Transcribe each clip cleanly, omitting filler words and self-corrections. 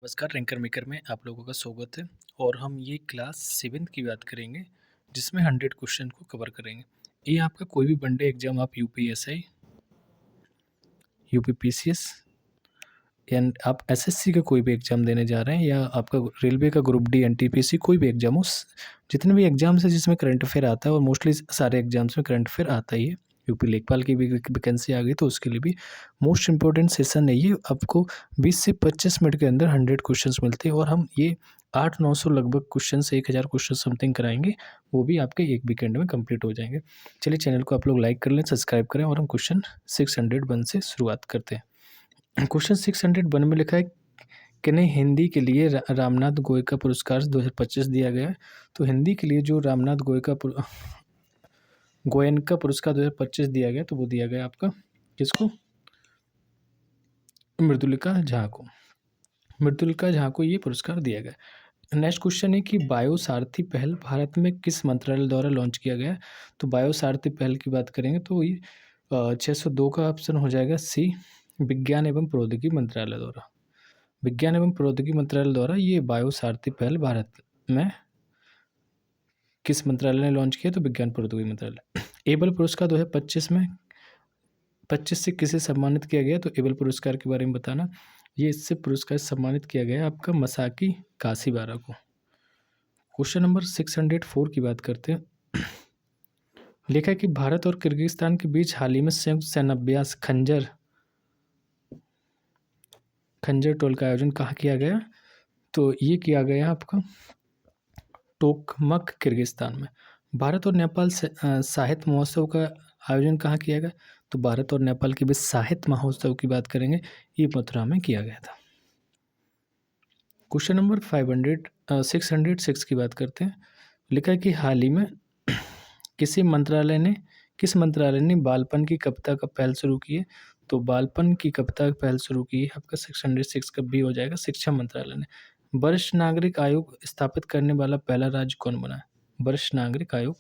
नमस्कार, ranker maker में आप लोगों का स्वागत है। और हम ये क्लास 7th की बात करेंगे, जिसमें 100 क्वेश्चन को कवर करेंगे। ये आपका कोई भी वनडे एग्जाम, आप यूपीएसआई, यूपीपीसीएस एंड आप एसएससी का कोई भी एग्जाम देने जा रहे हैं, या आपका रेलवे का ग्रुप डी एनटीपीसी कोई भी एग्जाम हो, जितने भी एग्जाम्स हैं जिसमें करंट अफेयर आता है, और मोस्टली सारे एग्जाम्स में करंट अफेयर आता ही है। यूपी लेखपाल की भी वैकेंसी आ गई, तो उसके लिए भी मोस्ट इंपॉर्टेंट सेशन है ये। आपको 20 से 25 मिनट के अंदर 100 क्वेश्चंस मिलते हैं, और हम ये 800-900 लगभग क्वेश्चन, 1000 क्वेश्चन समथिंग कराएंगे। वो भी आपके एक वीकेंड में कंप्लीट हो जाएंगे। चलिए, चैनल को आप लोग लाइक कर लें, सब्सक्राइब करें, और हम क्वेश्चन 601 से शुरुआत करते हैं। क्वेश्चन 601 में लिखा है, किन्हें हिंदी के लिए रामनाथ गोयका पुरस्कार 2025 दिया गया है। तो हिंदी के लिए जो रामनाथ गोयनका पुरस्कार 2025 दिया गया, तो वो दिया गया आपका किसको? मृदुलिका झा को। मृदुलिका झा को ये पुरस्कार दिया गया। नेक्स्ट क्वेश्चन है कि बायो सारथी पहल भारत में किस मंत्रालय द्वारा लॉन्च किया गया है। तो बायो सारथी पहल की बात करेंगे तो ये 602 का ऑप्शन हो जाएगा सी, विज्ञान एवं प्रौद्योगिकी मंत्रालय द्वारा। विज्ञान एवं प्रौद्योगिकी मंत्रालय द्वारा ये बायो सारथी पहल भारत में किस मंत्रालय ने लॉन्च किया? तो विज्ञान प्रौद्योगिकी मंत्रालय। एबल पुरस्कार 2025 में 25 से किसे सम्मानित किया गया? तो एबल पुरस्कार के बारे में बताना। ये इससे पुरस्कार सम्मानित किया गया आपका मसाकी काशीवारा को। क्वेश्चन नंबर 604 की बात करते हैं। लिखा है कि भारत और किर्गिस्तान के बीच हाल ही में संयुक्त सैन्याभ्यास खंजर टोल का आयोजन कहाँ किया गया? तो ये किया गया आपका टोकमक, किर्गिस्तान में। भारत और नेपाल साहित्य महोत्सव का आयोजन कहाँ किया गया? तो भारत और नेपाल के बीच साहित्य महोत्सव की बात करेंगे, ये मथुरा में किया गया था। क्वेश्चन नंबर 606 की बात करते हैं। लिखा है कि हाल ही में किस मंत्रालय ने बालपन की कविता का पहल शुरू की है? तो बालपन की कविता पहल शुरू की है आपका 606 का भी हो जाएगा, शिक्षा मंत्रालय ने। वरिष्ठ नागरिक आयोग स्थापित करने वाला पहला राज्य कौन बना है? वरिष्ठ नागरिक आयोग,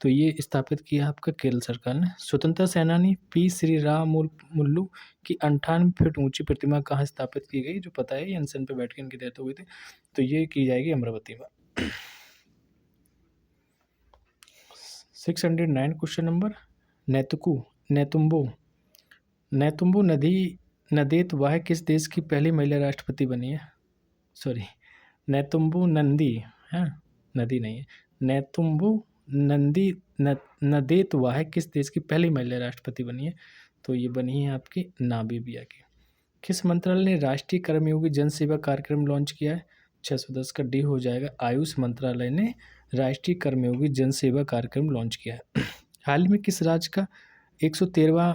तो ये स्थापित किया आपका केरल सरकार ने। स्वतंत्रता सेनानी पी श्री राम मुल्लू की 98 फीट ऊंची प्रतिमा कहाँ स्थापित की गई? जो पता है, अनशन पे बैठ के इनकी डेथ हो गई थी, तो ये की जाएगी अमरावती में। 609 क्वेश्चन नंबर, नेतुम्बू नदेत वह किस देश की पहली महिला राष्ट्रपति बनी है? सॉरी, नेतुम्बू नंदी है, नदी नहीं है। नेतुम्बू नदेत वह किस देश की पहली महिला राष्ट्रपति बनी है? तो ये बनी है आपकी नामीबिया की। किस मंत्रालय ने राष्ट्रीय कर्मयोगी जन सेवा कार्यक्रम लॉन्च किया है? 610 का डी हो जाएगा, आयुष मंत्रालय ने राष्ट्रीय कर्मयोगी जन सेवा कार्यक्रम लॉन्च किया है। हाल ही में किस राज्य का 113वां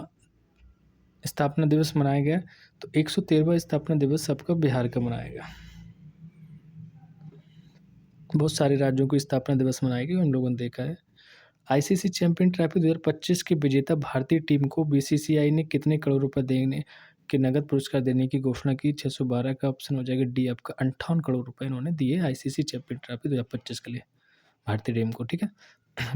स्थापना दिवस मनाया गया? तो 113वां स्थापना दिवस आपका बिहार का मनाया गया। बहुत सारे राज्यों को स्थापना दिवस मनाया गया, हम लोगों ने देखा है। आईसीसी चैंपियन ट्रॉफी 2025 के विजेता भारतीय टीम को बीसीसीआई ने कितने करोड़ रुपए देने के नगद पुरस्कार देने की घोषणा की? 612 का ऑप्शन हो जाएगा डी आपका, 58 करोड़ रुपए इन्होंने दिए आईसीसी चैंपियन ट्रॉफी 2025 के लिए भारतीय टीम को। ठीक है।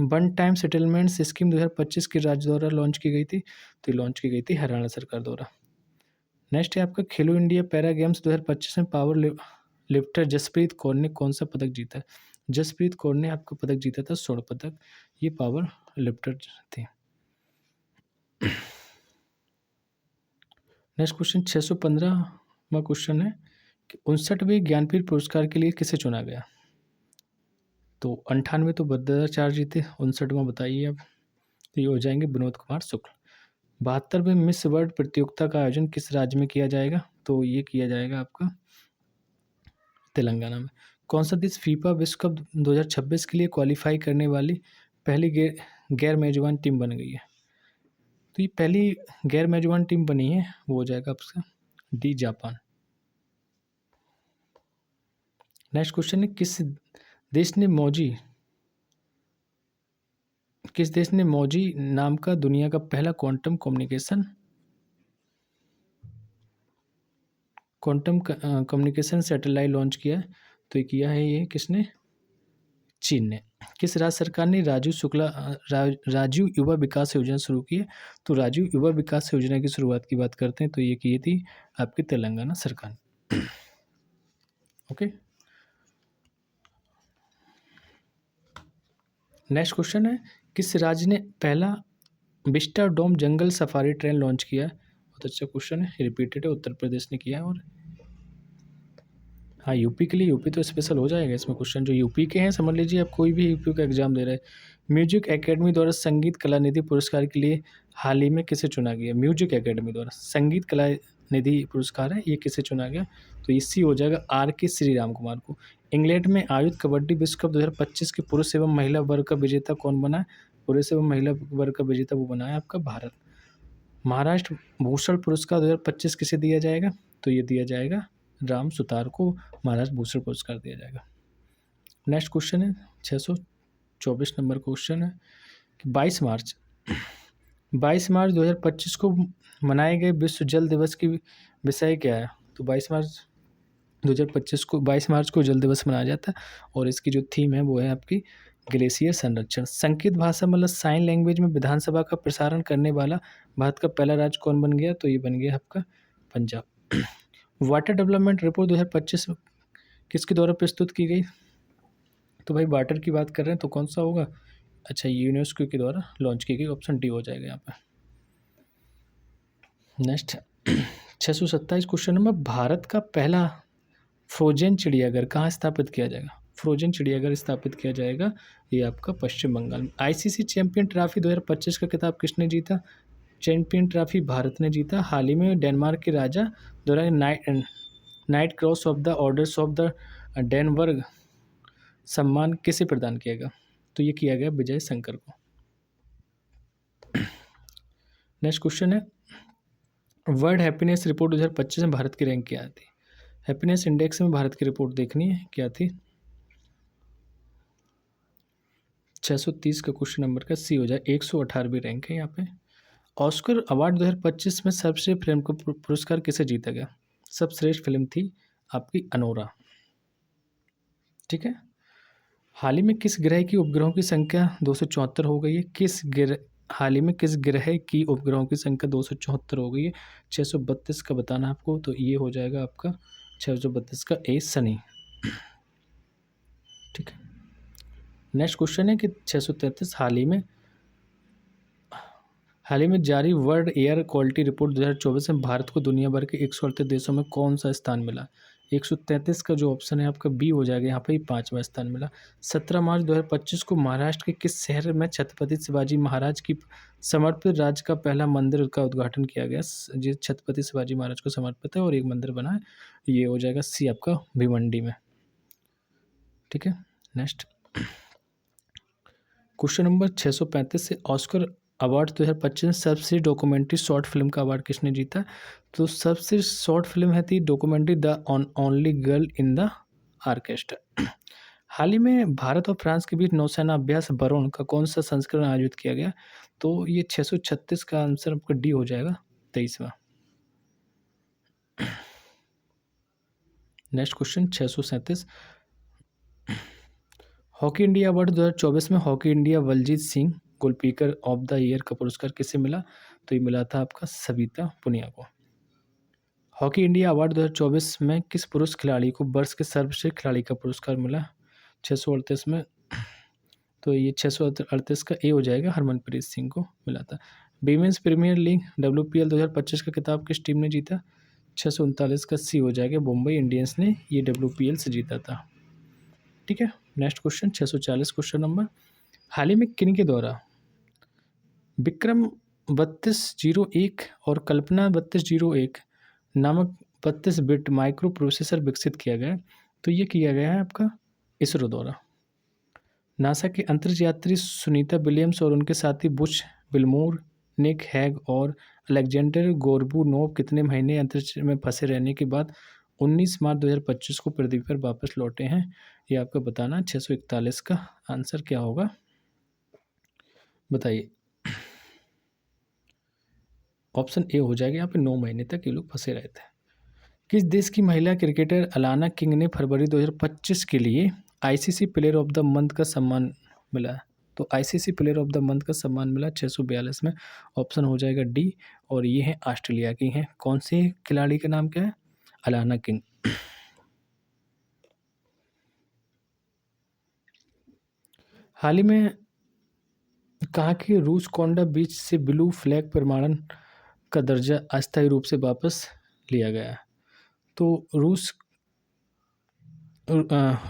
वन टाइम सेटलमेंट स्कीम 2025 के राज्य द्वारा लॉन्च की गई थी, तो लॉन्च की गई थी हरियाणा सरकार द्वारा। नेक्स्ट है आपका खेलो इंडिया पैरा गेम्स 2025 में पावर लिफ्टर जसप्रीत कौर ने कौन सा पदक जीता? जसप्रीत कौर ने आपका पदक जीता था स्वर्ण पदक, ये पावर लिफ्टर थे। नेक्स्ट क्वेश्चन 615वां क्वेश्चन है कि 59वें ज्ञानपीठ पुरस्कार के लिए किसे चुना गया? तो 98 तो भद्राचार्य जी थे, 59वां बताइए अब। तो ये हो जाएंगे विनोद कुमार शुक्ल। 72वें मिस वर्ल्ड प्रतियोगिता का आयोजन किस राज्य में किया जाएगा? तो ये किया जाएगा आपका तेलंगाना में। कौन सा देश फीफा विश्व कप 2026 के लिए क्वालिफाई करने वाली पहली गैर मेजबान टीम बन गई है? तो ये पहली गैर मेजबान टीम बनी है, वो हो जाएगा आपका डी जापान। नेक्स्ट क्वेश्चन है किस देश ने मौजी नाम का दुनिया का पहला क्वांटम कम्युनिकेशन सैटेलाइट लॉन्च किया है? तो ये किया है ये किसने? चीन ने। किस राज्य सरकार ने राजीव युवा विकास योजना शुरू की है? तो राजीव युवा विकास योजना की शुरुआत की बात करते हैं, तो ये की थी आपकी तेलंगाना सरकार। ओके। नेक्स्ट क्वेश्चन है, किस राज्य ने पहला विस्टा डोम जंगल सफारी ट्रेन लॉन्च किया है? बहुत अच्छा क्वेश्चन है, रिपीटेड है, उत्तर प्रदेश ने किया है। और हाँ, यूपी के लिए, यूपी तो स्पेशल हो जाएगा इसमें क्वेश्चन, जो यूपी के हैं समझ लीजिए आप कोई भी यूपी का एग्जाम दे रहे हैं। म्यूजिक एकेडमी द्वारा संगीत कला निधि पुरस्कार के लिए हाल ही में किसे चुना गया? म्यूजिक एकेडमी द्वारा संगीत कला निधि पुरस्कार है, ये किसे चुना गया? तो इसी हो जाएगा आर के श्री राम कुमार को। इंग्लैंड में आयोजित कबड्डी विश्व कप 2025 के पुरुष एवं महिला वर्ग का विजेता कौन बना है? पुरुष एवं महिला वर्ग का विजेता वो बना है आपका भारत। महाराष्ट्र भूषण पुरस्कार 2025 किसे दिया जाएगा? तो ये दिया जाएगा राम सुतार को महाराष्ट्र भूषण पुरस्कार दिया जाएगा। नेक्स्ट क्वेश्चन है 624 नंबर क्वेश्चन है कि 22 मार्च 2025 को मनाए गए विश्व जल दिवस की विषय क्या है? तो 22 मार्च को जल दिवस मनाया जाता है और इसकी जो थीम है वो है आपकी ग्लेशियर संरक्षण। संकेत भाषा मतलब साइन लैंग्वेज में विधानसभा का प्रसारण करने वाला भारत का पहला राज्य कौन बन गया? तो ये बन गया आपका पंजाब। वाटर डेवलपमेंट रिपोर्ट 2025 किसके द्वारा प्रस्तुत की गई? तो भाई वाटर की बात कर रहे हैं तो कौन सा होगा? अच्छा, यूनेस्को के द्वारा लॉन्च की गई, ऑप्शन डी हो जाएगा यहाँ पर। नेक्स्ट 627 क्वेश्चन नंबर, भारत का पहला फ्रोजन चिड़ियाघर कहाँ स्थापित किया जाएगा? फ्रोजन चिड़ियाघर स्थापित किया जाएगा ये आपका पश्चिम बंगाल में। आईसीसी चैंपियन ट्रॉफी 2025 का खिताब किसने जीता? चैंपियन ट्रॉफी भारत ने जीता। हाल ही में डेनमार्क के राजा द्वारा knight cross of the orders of the Dannebrog सम्मान किसे प्रदान किया गया? तो ये किया गया विजय शंकर को। नेक्स्ट क्वेश्चन है, वर्ल्ड हैप्पीनेस रिपोर्ट 2025 में भारत की रैंक क्या थी? हैप्पीनेस इंडेक्स में भारत की रिपोर्ट देखनी है क्या थी। 630 का क्वेश्चन नंबर का सी हो जाए, 118वीं रैंक है यहाँ पे। ऑस्कर अवार्ड 2025 में सर्वश्रेष्ठ फिल्म को पुरस्कार किसे जीता गया? सर्वश्रेष्ठ फिल्म थी आपकी अनोरा। ठीक है। हाल ही में किस ग्रह की उपग्रहों की संख्या 274 हो गई है? हाल ही में किस ग्रह की उपग्रहों की संख्या 274 हो गई है? 632 का बताना आपको, तो ये हो जाएगा आपका 632 का ए शनि। ठीक है। नेक्स्ट क्वेश्चन है कि 633 हाल ही में जारी वर्ल्ड एयर क्वालिटी रिपोर्ट 2024 में भारत को दुनिया भर के 138 देशों में कौन सा स्थान मिला? 133 का जो ऑप्शन है आपका बी हो जाएगा, यहाँ पे ही 5वां स्थान मिला। 17 मार्च 2025 को महाराष्ट्र के किस शहर में छत्रपति शिवाजी महाराज की समर्पित राज्य का पहला मंदिर का उद्घाटन किया गया? ये छत्रपति शिवाजी महाराज को समर्पित है और एक मंदिर बना है, ये हो जाएगा सी आपका भिवंडी में। ठीक है। नेक्स्ट क्वेश्चन नंबर 635 से ऑस्कर अवार्ड 2025 में सबसे डॉक्यूमेंट्री शॉर्ट फिल्म का अवार्ड किसने जीता? तो सबसे शॉर्ट फिल्म है थी documentary the only girl in the orchestra. हाल ही में भारत और फ्रांस के बीच नौसेना अभ्यास वरुण का कौन सा संस्करण आयोजित किया गया? तो ये 636 का आंसर आपका डी हो जाएगा, 23वां। Next question 637, hockey India award 2024 में hockey India Baljeet Singh goalkeeper of the year का पुरस्कार किसे मिला? तो ये मिला था आपका सविता पुनिया को। हॉकी इंडिया अवार्ड 2024 में किस पुरुष खिलाड़ी को वर्ष के सर्वश्रेष्ठ खिलाड़ी का पुरस्कार मिला? 638 में, तो ये 638 का ए हो जाएगा, हरमनप्रीत सिंह को मिला था। वीमेंस प्रीमियर लीग WPL 2025 का खिताब किस टीम ने जीता? 639 का सी हो जाएगा, मुंबई इंडियंस ने ये WPL से जीता था। ठीक है। नेक्स्ट क्वेश्चन 640 क्वेश्चन नंबर, हाल ही में किन के द्वारा विक्रम 3201 और कल्पना 3201 नामक 32 बिट माइक्रो प्रोसेसर विकसित किया गया? तो ये किया गया है आपका इसरो द्वारा। नासा के अंतरिक्ष यात्री सुनीता विलियम्स और उनके साथी बुश विल्मोर, निक हैग और अलेक्जेंडर गोर्बुनोव कितने महीने अंतरिक्ष में फंसे रहने के बाद 19 मार्च 2025 को पृथ्वी पर वापस लौटे हैं? ये आपको बताना। 641 का आंसर क्या होगा बताइए। ऑप्शन ए हो जाएगा, यहाँ पे 9 महीने तक ये लोग फंसे रहे थे। किस देश की महिला क्रिकेटर अलाना किंग ने फरवरी 2025 के लिए ICC player of the month का सम्मान मिला? तो ICC player of the month का सम्मान मिला 642 में, ऑप्शन हो जाएगा डी। और ये है ऑस्ट्रेलिया की हैं। कौन सी खिलाड़ी का नाम क्या है? Alana king. हाल ही में कहा कि रूस कोंडा बीच से ब्लू फ्लैग प्रमाणन का दर्जा अस्थायी रूप से वापस लिया गया है। तो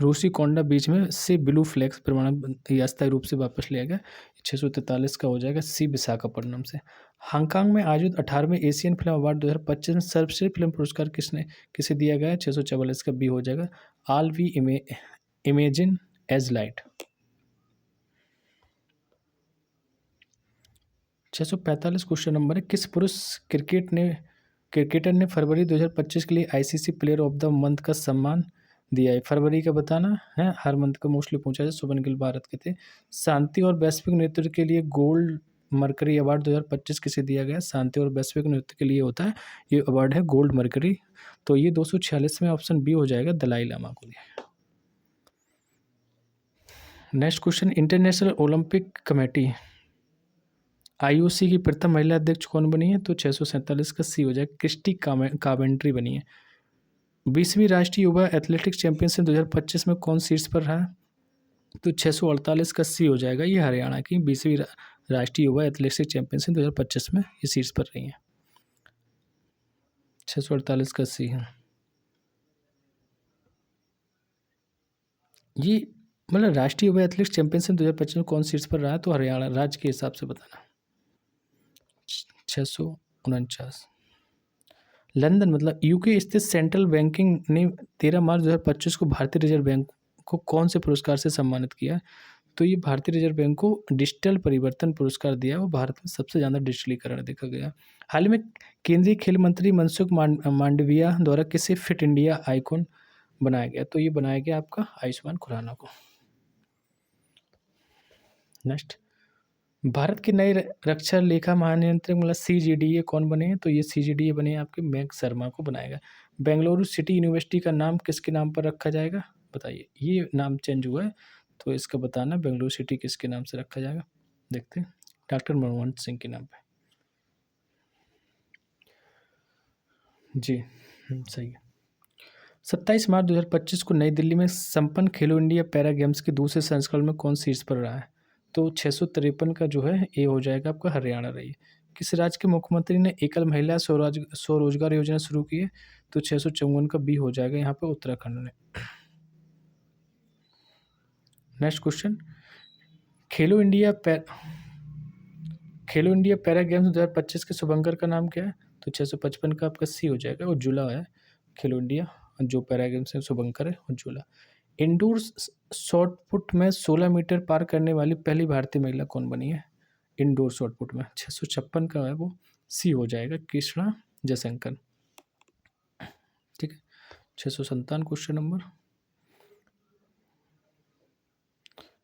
रूसी कोंडा बीच में से ब्लू फ्लैग्स प्रमाणन ये अस्थायी रूप से वापस लिया गया। 643 का हो जाएगा सी विशाखापट्टनम से। हांगकांग में आयोजित 18वें एशियन फिल्म अवार्ड 2025 में सर्वश्रेष्ठ फिल्म पुरस्कार किसे दिया गया है? 644 का बी हो जाएगा all we imagine as light. 645 question number है, किस पुरुष क्रिकेटर ने फरवरी 2025 के लिए ICC player of the month का सम्मान दिया है? फरवरी का बताना है, हर मंथ का मोस्टली पूछा है। शुभन गिल भारत के थे। शांति और वैश्विक नेतृत्व के लिए गोल्ड मरकरी अवार्ड 2025 किसे दिया गया? शांति और वैश्विक नेतृत्व के लिए होता है, ये अवार्ड है गोल्ड मरकरी। तो ये 246 में ऑप्शन बी हो जाएगा, दलाई लामा को दिया। Next question, international Olympic committee IOC की प्रथम महिला अध्यक्ष कौन बनी है? तो 647 का सी हो जाएगा, क्रिस्टी कावेंट्री बनी है। 20वीं राष्ट्रीय युवा एथलेटिक्स चैंपियनशिप 2025 में कौन शीर्ष पर रहा? तो 648 का सी हो जाएगा, ये हरियाणा की 20वीं राष्ट्रीय युवा एथलेटिक्स चैंपियनशिप 2025 में ये शीर्ष पर रही है। 648 का सी है। ये मतलब राष्ट्रीय युवा एथलेटिक्स चैंपियनशिप 2025 में कौन शीर्ष पर रहा है? तो हरियाणा राज्य के हिसाब से बताना। 649। लंदन मतलब यूके स्थित सेंट्रल बैंकिंग ने 13 मार्च 2025 को भारतीय रिजर्व बैंक को कौन से पुरस्कार से सम्मानित किया? तो ये भारतीय रिजर्व बैंक को डिजिटल परिवर्तन पुरस्कार दिया। वो भारत में सबसे ज़्यादा डिजिटलीकरण देखा गया। हाल ही में केंद्रीय खेल मंत्री मनसुख मांडविया द्वारा किसे फिट इंडिया आइकॉन बनाया गया? तो ये बनाया गया आपका आयुष्मान खुराना को। नेक्स्ट, भारत के नए रक्षा लेखा महानियंत्रक मतलब CGDA कौन बने हैं? तो ये CGDA बने आपके मेघ शर्मा को बनाएगा। बेंगलुरु सिटी यूनिवर्सिटी का नाम किसके नाम पर रखा जाएगा? बताइए, ये नाम चेंज हुआ है तो इसका बताना बेंगलुरु सिटी किसके नाम से रखा जाएगा। देखते हैं, डॉक्टर मनमोहन सिंह के नाम पे। जी सही है। 27 मार्च 2025 को नई दिल्ली में संपन्न खेलो इंडिया पैरा गेम्स के दूसरे संस्करण में कौन शीर्ष पर रहा है? तो 653 का जो है ए हो जाएगा आपका, हरियाणा रही है। किस राज्य के मुख्यमंत्री ने एकल महिला स्वरोजगार योजना शुरू की है? तो 654 का बी हो जाएगा यहाँ पे, उत्तराखंड ने। नेक्स्ट क्वेश्चन, खेलो इंडिया पैरा गेम्स 2025 के शुभंकर का नाम क्या है? तो 655 का आपका सी हो जाएगा, उज्ज्वला है। खेलो इंडिया जो पैरा गेम्स है शुभंकर है, उज्ज्वला। इंडोर शॉट पुट में 16 मीटर पार करने वाली पहली भारतीय महिला कौन बनी है? इंडोर शॉट पुट में 656 का है वो, सी हो जाएगा, कृष्णा जयशंकर। ठीक है। 657 क्वेश्चन नंबर,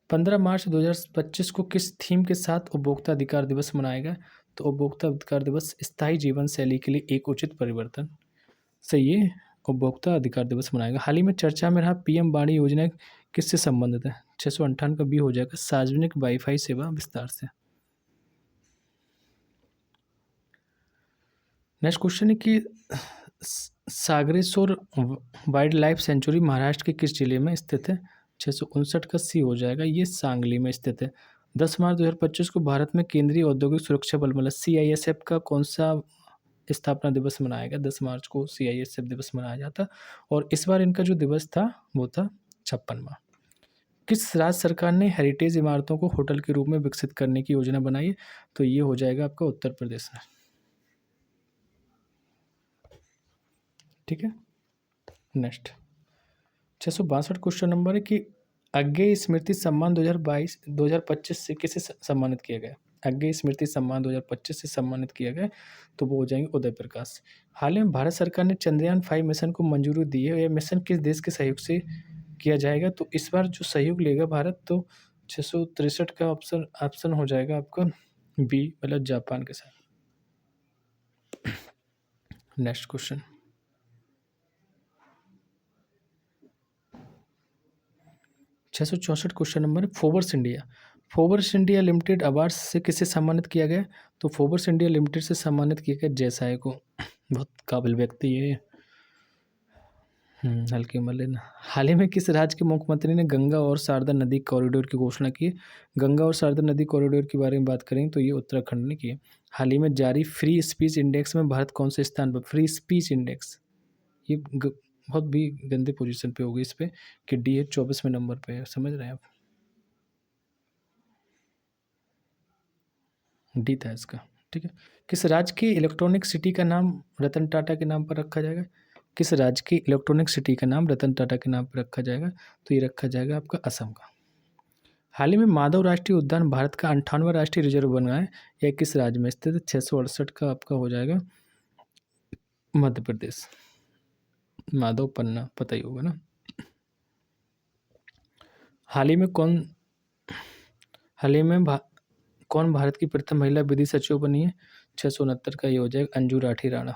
15 मार्च 2025 को किस थीम के साथ उपभोक्ता अधिकार दिवस मनाया गया? तो उपभोक्ता अधिकार दिवस स्थायी जीवन शैली के लिए एक उचित परिवर्तन से ये उपभोक्ता अधिकार दिवस मनाया गया। हाल ही में चर्चा में रहा PM वाणी योजना किससे संबंधित है? 658 का बी हो जाएगा, सार्वजनिक वाईफाई सेवा विस्तार से। नेक्स्ट क्वेश्चन है कि Sagareshwar wild life sanctuary Maharashtra के किस जिले में स्थित है? 659 का सी हो जाएगा, ये सांगली में स्थित है। 10 मार्च 2025 को भारत में केंद्रीय औद्योगिक सुरक्षा बल मतलब CISF का कौन सा स्थापना दिवस मनाया गया? 10 मार्च को CISF दिवस मनाया जाता और इस बार इनका जो दिवस था वो था 56वां। किस राज्य सरकार ने हेरिटेज इमारतों को होटल के रूप में विकसित करने की योजना बनाई है? तो ये हो जाएगा आपका उत्तर प्रदेश में। ठीक है। नेक्स्ट 662 क्वेश्चन नंबर है कि अज्ञेय स्मृति सम्मान 2025 से किसे सम्मानित किया गया? अज्ञेय स्मृति सम्मान 2025 से सम्मानित किया गया तो वो हो जाएंगे उदय प्रकाश। हाल ही में भारत सरकार ने चंद्रयान 5 मिशन को मंजूरी दी है। यह मिशन किस देश के सहयोग से किया जाएगा? तो इस बार जो सहयोग लेगा भारत, तो 663 का ऑप्शन हो जाएगा आपका बी, मतलब जापान के साथ। Next question, 664 question number, Forbes India limited award से किसे सम्मानित किया गया? तो फोर्ब्स इंडिया लिमिटेड से सम्मानित किया गया जयसाई को। बहुत काबिल व्यक्ति है। हल्की मलिन। हाल ही में किस राज्य के मुख्यमंत्री ने गंगा और शारदा नदी कॉरिडोर की घोषणा की है? गंगा और शारदा नदी कॉरिडोर के बारे में बात करें तो ये उत्तराखंड ने की है। हाल ही में जारी फ्री स्पीच इंडेक्स में भारत कौन से स्थान पर? फ्री स्पीच इंडेक्स, ये बहुत भी गंदे पोजीशन पे हो गई इस पे कि डी 24वें नंबर पे है, समझ रहे हैं आप? डी था इसका। ठीक है। किस राज्य की इलेक्ट्रॉनिक सिटी का नाम रतन टाटा के नाम पर रखा जाएगा? किस राज्य की इलेक्ट्रॉनिक सिटी का नाम रतन टाटा के नाम पर रखा जाएगा? तो ये रखा जाएगा आपका असम का। हाल ही में माधव राष्ट्रीय उद्यान भारत का 58वां राष्ट्रीय रिजर्व बना है। यह किस राज्य में स्थित है? 668 का आपका हो जाएगा मध्य प्रदेश। माधव पन्ना पता ही होगा ना। हाल ही में कौन भारत की प्रथम महिला विधि सचिव बनी है? 669 का ये हो जाएगा अंजू राठी राणा।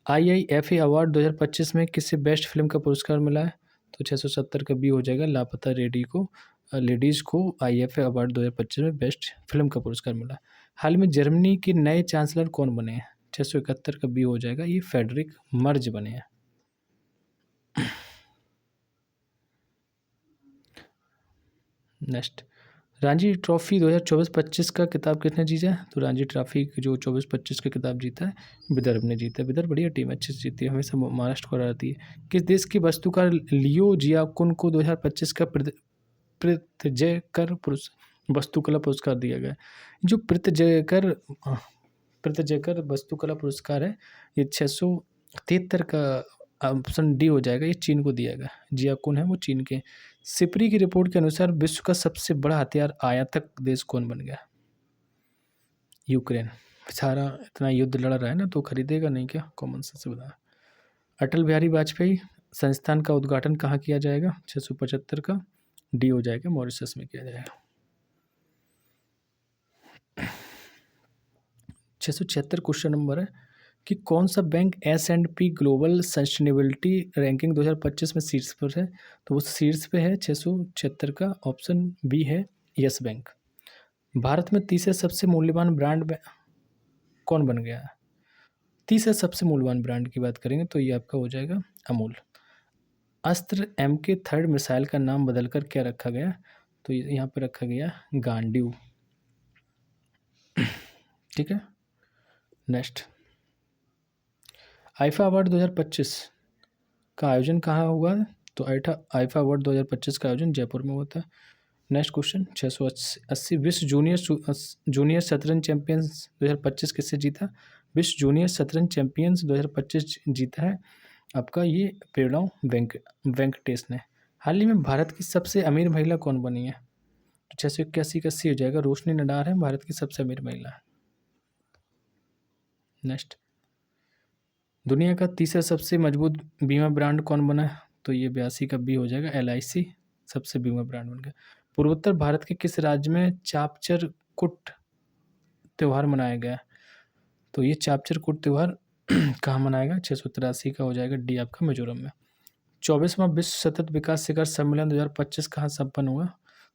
IIFA अवार्ड 2025 में किसे बेस्ट फिल्म का पुरस्कार मिला है? तो 670 का बी हो जाएगा लापता लेडीज को IIFA अवार्ड 2025 में बेस्ट फिल्म का पुरस्कार मिला। हाल में जर्मनी के नए चांसलर कौन बने हैं? 671 का बी हो जाएगा, ये फेडरिक मर्ज बने हैं। नेक्स्ट, रणजी ट्रॉफी 2024-25 का खिताब किसने जीता है? तो रणजी ट्रॉफी जो 24-25 का खिताब जीता है विदर्भ ने जीता है। विदर्भ बढ़िया टीम, अच्छी से जीती है, हमेशा महाराष्ट्र को हराती है। किस देश की वास्तुकार लियो जियाकुन को 2025 का वास्तुकला पुरस्कार दिया गया? जो पृथ्वीकर वास्तुकला पुरस्कार है, ये 673 का ऑप्शन डी हो जाएगा, ये चीन को दिया गया। जियाकुन है वो चीन के। सिपरी की रिपोर्ट के अनुसार विश्व का सबसे बड़ा हथियार आयातक देश कौन बन गया? यूक्रेन। सारा इतना युद्ध लड़ रहा है ना, तो खरीदेगा नहीं क्या? कॉमन सेंस बता। अटल बिहारी वाजपेयी संस्थान का उद्घाटन कहाँ किया जाएगा? 675 का डी हो जाएगा, मॉरिशस में किया जाएगा। 676 क्वेश्चन नंबर है कि कौन सा bank S&P global sustainability ranking 2025 में शीर्ष पर है? तो वो शीर्ष पे है 676 का ऑप्शन बी है यस बैंक। भारत में तीसरे सबसे मूल्यवान ब्रांड कौन बन गया है? तीसरे सबसे मूल्यवान ब्रांड की बात करेंगे तो ये आपका हो जाएगा अमूल। अस्त्र MK3 मिसाइल का नाम बदलकर क्या रखा गया? तो यहाँ पर रखा गया गांडीव। ठीक है। नेक्स्ट, आईफा अवार्ड 2025 का आयोजन कहाँ हुआ है? तो आईफा अवार्ड 2025 का आयोजन जयपुर में होता है। नेक्स्ट क्वेश्चन, 680 विश्व जूनियर शतरंज चैंपियंस 2025 किससे जीता? विश्व जूनियर शतरंज चैंपियंस 2025 जीता है आपका ये प्रणव वेंकटेश ने। हाल ही में भारत की सबसे अमीर महिला कौन बनी है? तो 681 का सी हो जाएगा, रोशनी नडार है भारत की सबसे अमीर महिला। नेक्स्ट, दुनिया का तीसरा सबसे मजबूत बीमा ब्रांड कौन बना है? तो ये 82 का बी हो जाएगा, LIC सबसे बीमा ब्रांड बन गया। पूर्वोत्तर भारत के किस राज्य में चापचर कुट त्यौहार मनाया गया? तो ये चापचर कुट त्यौहार कहाँ मनाएगा? 683 का हो जाएगा डी आपका मिजोरम में। 24वां विश्व सतत विकास शिखर सम्मेलन 2025 कहाँ संपन्न हुआ?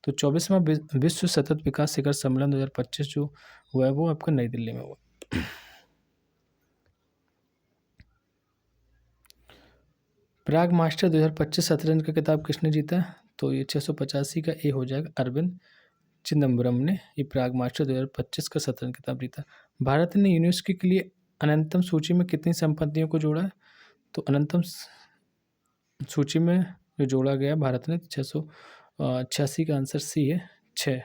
तो 24वां विश्व सतत विकास शिखर सम्मेलन 2025 जो हुआ है वो आपका नई दिल्ली में हुआ। प्राग मास्टर 2025 शतरंज का खिताब किसने जीता? तो ये 685 का ए हो जाएगा, अरविंद चिदम्बरम ने ये प्राग मास्टर 2025 का शतरंज खिताब जीता। भारत ने यूनेस्को के लिए अनंतम सूची में कितनी संपत्तियों को जोड़ा है? तो अनंतम सूची में जो जोड़ा गया भारत ने 686 का आंसर सी है 6।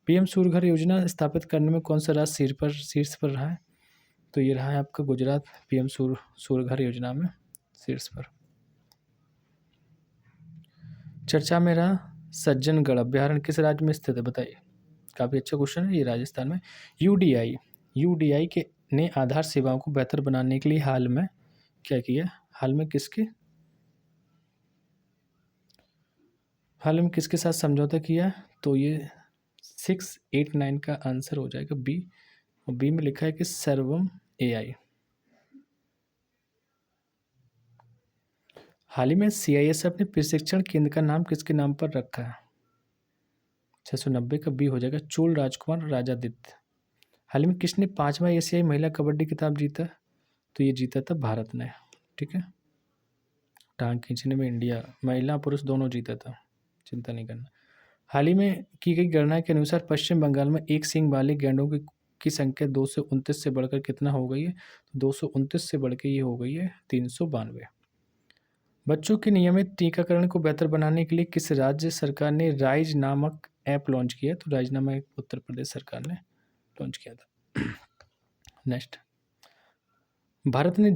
PM सूर्य घर योजना स्थापित करने में कौन सा राज्य शीर्ष पर रहा है? तो ये रहा है आपका गुजरात, PM सूर्य घर योजना में शीर्ष पर। चर्चा में रहा सज्जनगढ़ अभ्यारण्य किस राज्य में स्थित है? बताइए, काफ़ी अच्छा क्वेश्चन है, ये राजस्थान में। UDI के ने आधार सेवाओं को बेहतर बनाने के लिए हाल में क्या किया? हाल में किसके साथ समझौता किया? तो ये 689 का आंसर हो जाएगा बी, और बी में लिखा है कि सर्वम AI। हाल ही में CISF ने प्रशिक्षण केंद्र का नाम किसके नाम पर रखा है? 690 का बी हो जाएगा, चोल राजकुमार राजादित्य। हाल ही में किसने 5वां एशियाई महिला कबड्डी खिताब जीता? तो ये जीता था भारत ने। ठीक है। टांग खींचने में इंडिया महिला पुरुष दोनों जीता था, चिंता नहीं करना। हाल ही में की गई गणना के अनुसार पश्चिम बंगाल में एक सींग वाले गैंडों की संख्या 229 से बढ़कर कितना हो गई है? तो 229 से बढ़ के ये हो गई है 392। बच्चों के नियमित टीकाकरण को बेहतर बनाने के लिए किस राज्य सरकार ने राइज नामक ऐप लॉन्च किया? तो राइज नामक उत्तर प्रदेश सरकार ने लॉन्च किया था। नेक्स्ट, भारत ने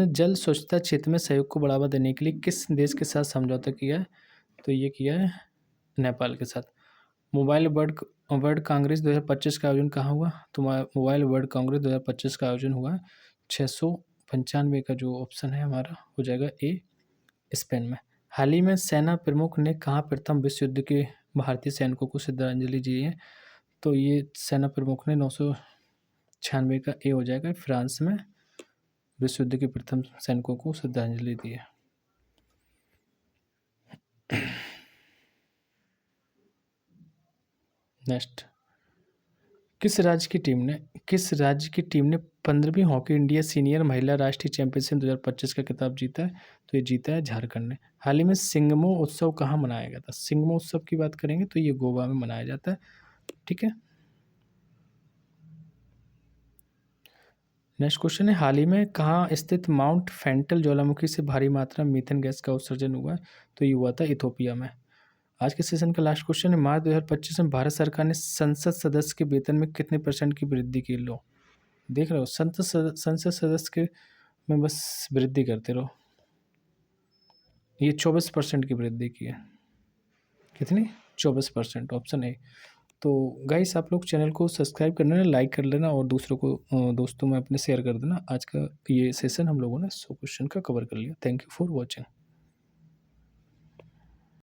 जल स्वच्छता क्षेत्र में सहयोग को बढ़ावा देने के लिए किस देश के साथ समझौता किया है? तो ये किया है नेपाल के साथ। मोबाइल वर्ल्ड कांग्रेस 2025 का आयोजन कहाँ हुआ? तो मोबाइल वर्ल्ड कांग्रेस 2025 का आयोजन हुआ 695 का जो ऑप्शन है हमारा हो जाएगा ए, स्पेन में। हाल ही में सेना प्रमुख ने कहाँ प्रथम विश्व युद्ध के भारतीय सैनिकों को श्रद्धांजलि दी है? तो ये सेना प्रमुख ने 996 का ए हो जाएगा, फ्रांस में विश्व युद्ध के प्रथम सैनिकों को श्रद्धांजलि दी है। नेक्स्ट, किस राज्य की टीम ने 15वीं हॉकी इंडिया सीनियर महिला राष्ट्रीय चैंपियनशिप 2025 का खिताब जीता है? तो ये जीता है झारखंड ने। हाल ही में सिंगमो उत्सव कहाँ मनाया गया था? सिंगमो उत्सव की बात करेंगे तो ये गोवा में मनाया जाता है। ठीक है, नेक्स्ट क्वेश्चन है, हाल ही में कहाँ स्थित माउंट फेंटल ज्वालामुखी से भारी मात्रा में मीथेन गैस का उत्सर्जन हुआ है? तो ये हुआ था इथोपिया में। आज के सेशन का लास्ट क्वेश्चन है, मार्च 2025 में भारत सरकार ने संसद सदस्य के वेतन में कितने % की वृद्धि की? लो देख रहे हो, संसद सदस्य के में बस वृद्धि करते रहो। ये 24% की वृद्धि की है। कितनी? 24%, ऑप्शन ए। तो गाइस आप लोग चैनल को सब्सक्राइब कर लेना, लाइक कर लेना और दूसरों को दोस्तों में अपने शेयर कर देना। आज का ये सेशन हम लोगों ने 100 क्वेश्चन का कवर कर लिया। Thank you for watching.